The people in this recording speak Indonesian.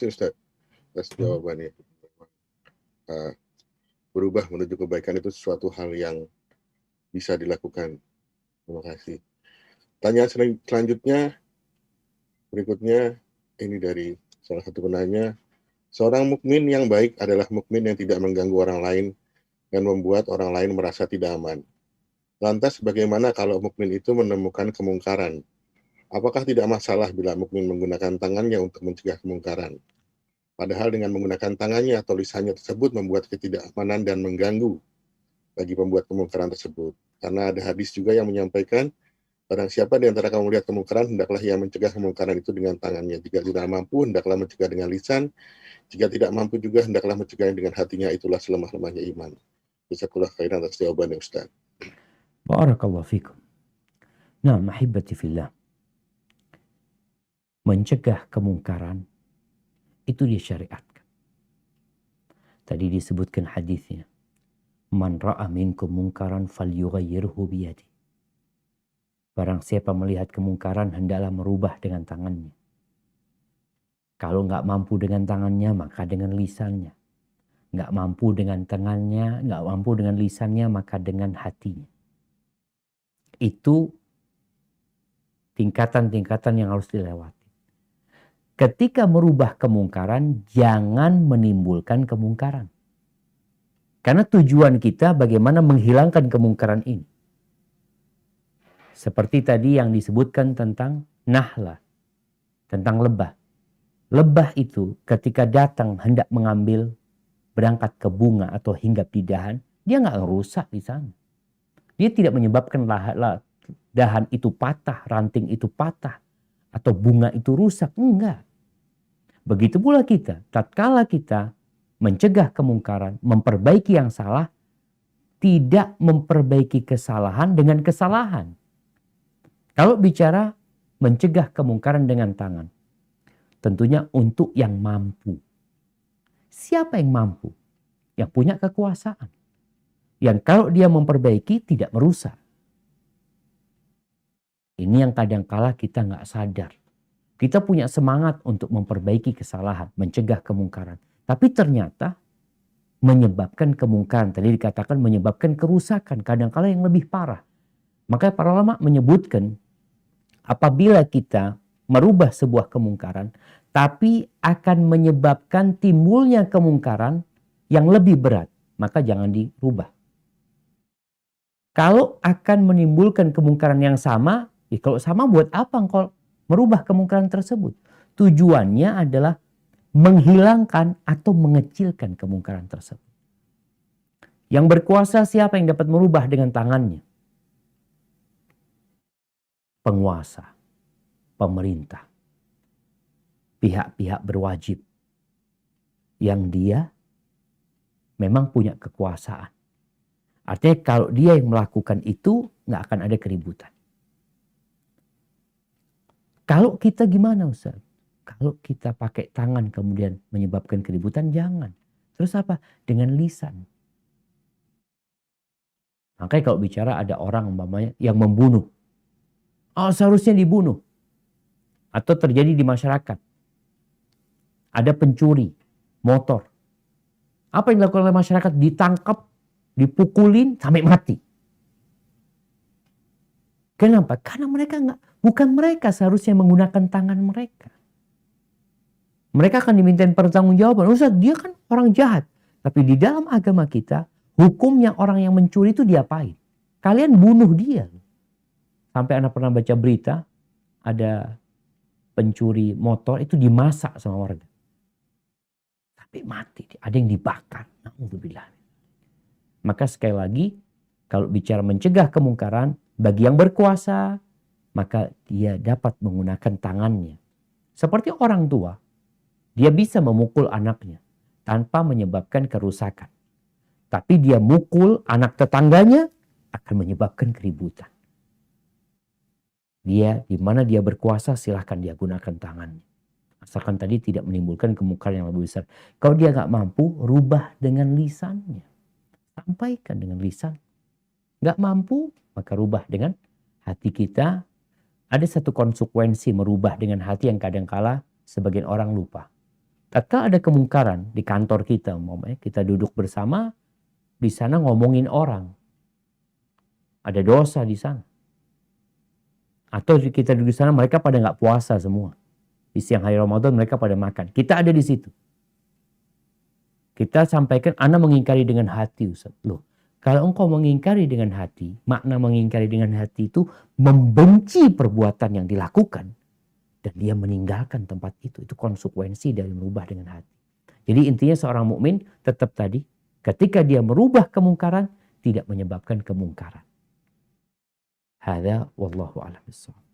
Itu Ustaz, atas jawabannya. Uh, Berubah menuju kebaikan itu sesuatu hal yang bisa dilakukan. Terima kasih. Tanyaan selanjutnya, berikutnya, ini dari salah satu penanya. Seorang mukmin yang baik adalah mukmin yang tidak mengganggu orang lain dan membuat orang lain merasa tidak aman. Lantas bagaimana kalau mukmin itu menemukan kemungkaran? Apakah tidak masalah bila mukmin menggunakan tangannya untuk mencegah kemungkaran? Padahal dengan menggunakan tangannya atau lisannya tersebut membuat ketidakamanan dan mengganggu bagi pembuat kemungkaran tersebut. Karena ada hadis juga yang menyampaikan, barang siapa di antara kamu melihat kemungkaran, hendaklah ia mencegah kemungkaran itu dengan tangannya. Jika tidak mampu, hendaklah mencegah dengan lisan. Jika tidak mampu juga, hendaklah mencegahnya dengan hatinya. Itulah selemah-lemahnya iman. Jazakallah khairan atas jawabannya, Ustaz. Barakallahu fikum. Nah, mahibati fillah. Mencegah kemungkaran itu disyariatkan. Tadi disebutkan hadisnya. Man ra'a minkum mungkaran falyughayyirhu biyadi. Barang siapa melihat kemungkaran hendaklah merubah dengan tangannya. Kalau nggak mampu dengan tangannya maka dengan lisannya. Nggak mampu dengan tangannya, nggak mampu dengan lisannya maka dengan hatinya. Itu tingkatan-tingkatan yang harus dilewati. Ketika merubah kemungkaran, jangan menimbulkan kemungkaran. Karena tujuan kita bagaimana menghilangkan kemungkaran ini. Seperti tadi yang disebutkan tentang nahla, tentang lebah. Lebah itu ketika datang hendak mengambil, berangkat ke bunga atau hinggap di dahan, dia nggak ngerusak di sana. Dia tidak menyebabkan dahan itu patah, ranting itu patah, atau bunga itu rusak. Enggak. Begitu pula kita, tatkala kita mencegah kemungkaran, memperbaiki yang salah, tidak memperbaiki kesalahan dengan kesalahan. Kalau bicara mencegah kemungkaran dengan tangan, tentunya untuk yang mampu. Siapa yang mampu? Yang punya kekuasaan. Yang kalau dia memperbaiki tidak merusak. Ini yang kadang-kala kita nggak sadar. Kita punya semangat untuk memperbaiki kesalahan, mencegah kemungkaran. Tapi ternyata menyebabkan kemungkaran. Tadi dikatakan menyebabkan kerusakan, kadang-kala yang lebih parah. Maka para ulama menyebutkan apabila kita merubah sebuah kemungkaran, tapi akan menyebabkan timbulnya kemungkaran yang lebih berat, maka jangan dirubah. Kalau akan menimbulkan kemungkaran yang sama, ya kalau sama buat apa engkau merubah kemungkaran tersebut? Tujuannya adalah menghilangkan atau mengecilkan kemungkaran tersebut. Yang berkuasa siapa yang dapat merubah dengan tangannya? Penguasa, pemerintah, pihak-pihak berwajib yang dia memang punya kekuasaan. Artinya kalau dia yang melakukan itu nggak akan ada keributan. Kalau kita gimana Ustaz? Kalau kita pakai tangan kemudian menyebabkan keributan, jangan. Terus apa? Dengan lisan. Makanya kalau bicara ada orang umpamanya yang membunuh. Oh, seharusnya dibunuh. Atau terjadi di masyarakat. Ada pencuri motor. Apa yang dilakukan oleh masyarakat? Ditangkap, dipukulin sampai mati. Kenapa? Karena bukan mereka seharusnya menggunakan tangan mereka. Mereka akan dimintain pertanggungjawaban. Ustaz, dia kan orang jahat. Tapi di dalam agama kita, hukumnya orang yang mencuri itu diapain? Kalian bunuh dia. Sampai anak pernah baca berita, ada pencuri motor itu dimasak sama warga. Sampai mati. Ada yang dibakar. Na'udzubillah. Maka sekali lagi, kalau bicara mencegah kemungkaran, bagi yang berkuasa, maka dia dapat menggunakan tangannya. Seperti orang tua, dia bisa memukul anaknya tanpa menyebabkan kerusakan. Tapi dia mukul anak tetangganya akan menyebabkan keributan. Dia di mana dia berkuasa silahkan dia gunakan tangannya. Asalkan tadi tidak menimbulkan kemungkaran yang lebih besar. Kalau dia nggak mampu, rubah dengan lisannya. Sampaikan dengan lisan. Nggak mampu, maka rubah dengan hati kita. Ada satu konsekuensi merubah dengan hati yang kadangkala sebagian orang lupa. Atau ada kemungkaran di kantor kita, umpamanya kita duduk bersama, di sana ngomongin orang. Ada dosa di sana. Atau kita duduk di sana, mereka pada nggak puasa semua. Di siang hari Ramadan mereka pada makan. Kita ada di situ. Kita sampaikan, Ana mengingkari dengan hati, Ustaz. Loh, kalau engkau mengingkari dengan hati, makna mengingkari dengan hati itu membenci perbuatan yang dilakukan. Dan dia meninggalkan tempat itu. Itu konsekuensi dari merubah dengan hati. Jadi intinya seorang mukmin tetap tadi, ketika dia merubah kemungkaran, tidak menyebabkan kemungkaran. Hadza wallahu a'lam bishawab.